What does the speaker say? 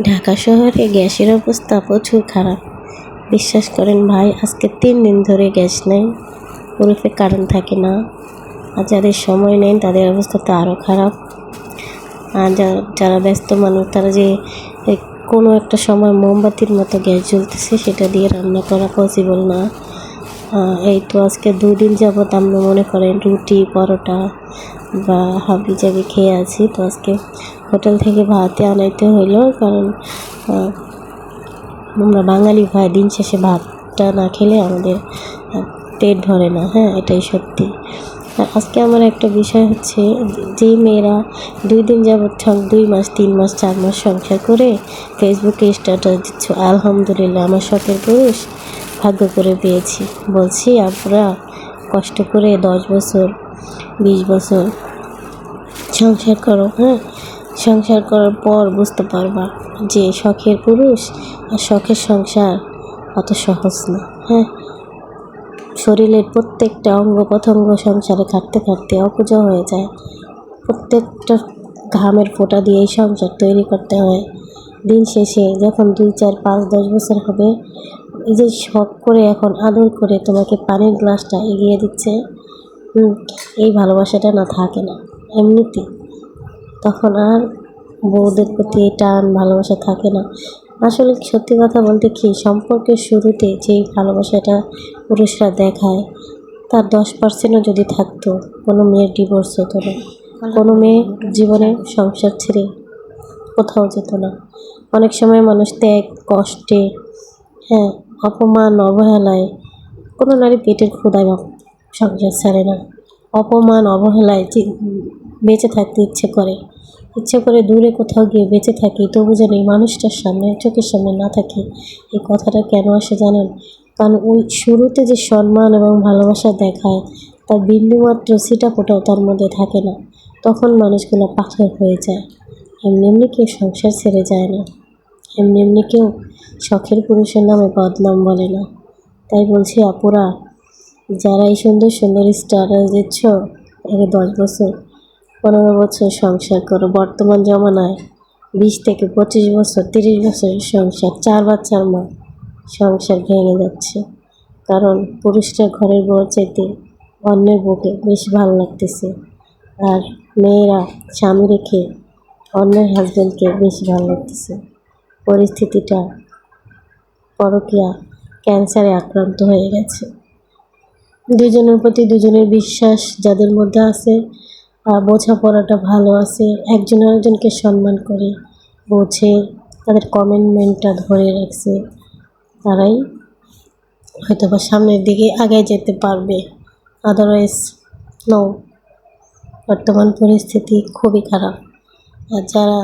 ঢাকা শহরে গ্যাসের অবস্থা প্রচুর খারাপ। বিশ্বাস করেন ভাই, আজকে 3 দিন ধরে গ্যাস নেই, উল্ফে কারেন্ট থাকে না। আর যাদের সময় নেই তাদের অবস্থা তো আরও খারাপ। আর যারা ব্যস্ত মানুষ তারা যে কোনো একটা সময় মোমবাতির মতো গ্যাস জ্বলতেছে, সেটা দিয়ে রান্না করা পসিবল না। এই তো আজকে 2 দিন যাবৎ আমরা মনে করেন রুটি পরোটা বা হাবি জাবি খেয়ে আছি। তো আজকে হোটেল থেকে ভাতই আনাইতে হইলো, কারণ আমরা বাঙালি ভাই, দিন শেষে ভাতটা না খেলে আমাদের পেট ভরে না। হ্যাঁ, এটাই সত্যি। আর আজকে আমার একটা বিষয় হচ্ছে, যেই মেয়েরা 2 দিন যাবৎ 2 মাস 3 মাস 4 মাস সংসার করে ফেসবুকে স্ট্যাটাস দিচ্ছ, আলহামদুলিল্লাহ আমার শখের পুরুষ ভাগ্য করে পেয়েছি। বলছি আপনারা কষ্ট করে 10 বছর 20 বছর সংসার করো। হ্যাঁ, সংসার করার পর বুঝতে পারবা যে শখের পুরুষ আর শখের সংসার অত সহজ না। হ্যাঁ, শরীরের প্রত্যেকটা অঙ্গ প্রত্যঙ্গ সংসারে খাটতে খাটতে অপূজা হয়ে যায়। প্রত্যেকটা ঘামের ফোঁটা দিয়েই সংসার তৈরি করতে হয়। দিন শেষে যখন 2 4 5 10 বছর হবে, এই যে শখ করে এখন আদর করে তোমাকে পানির গ্লাসটা এগিয়ে দিচ্ছে, এই ভালোবাসাটা না থাকে না এমনিতে। তখন আর বউদের প্রতি টান ভালোবাসা থাকে না। আসলে সত্যি কথা বলতে কি, সম্পর্কের শুরুতে যেই ভালোবাসাটা পুরুষরা দেখায়, তার 10% যদি থাকতো, কোনো মেয়ের ডিভোর্স হতো না, কোনো মেয়ে জীবনে সংসার ছেড়ে কোথাও যেত না। অনেক সময় মানুষ ত্যাগ কষ্টে, হ্যাঁ, অপমান অবহেলায়, কোনো নারী পেটের ক্ষুধায় সংসার ছাড়ে না। অপমান অবহেলায় বেঁচে থাকতে ইচ্ছে করে দূরে কোথাও গিয়ে বেঁচে থাকি, তবু যেন এই মানুষটার সামনে, চোখের সামনে না থাকি। এই কথাটা কেন আসে জানেন? কারণ ওই শুরুতে যে সম্মান এবং ভালোবাসা দেখায়, তার বিন্দুমাত্র ছিটাফোঁটাও তার মধ্যে থাকে না। তখন মানুষগুলো পাথর হয়ে যায়। এমনি কেউ সংসার ছেড়ে যায় না, এমনি কেউ শখের পুরুষের নামে বদনাম বলে না। তাই বলছি আপুরা, যারা এই সুন্দর সুন্দর স্ট্যাটাস দিচ্ছ, 10 বছর 15 বছর সংসার করো। বর্তমান জমানায় 20 থেকে 25 বছর 30 বছরের সংসার, 4 বাচ্চার মা, সংসার ভেঙে যাচ্ছে। কারণ পুরুষরা ঘরের বউ চাইতে অন্যের বউকে বেশ ভালো লাগতেছে, আর মেয়েরা স্বামী রেখে অন্যের হাজব্যান্ডকে বেশি ভালো লাগতেছে। পরিস্থিতিটা পরকীয়া ক্যান্সারে আক্রান্ত হয়ে গেছে। দুজনের প্রতি দুজনের বিশ্বাস যাদের মধ্যে আছে, বোঝাপড়াটা ভালো আছে, একজন আরেকজনকে সম্মান করে বোঝে, তাদের কমিটমেন্টটা ধরে রাখছে, তারাই হয়তো বা সামনের দিকে আগায় যেতে পারবে। Otherwise no. বর্তমান পরিস্থিতি খুবই খারাপ। আর যারা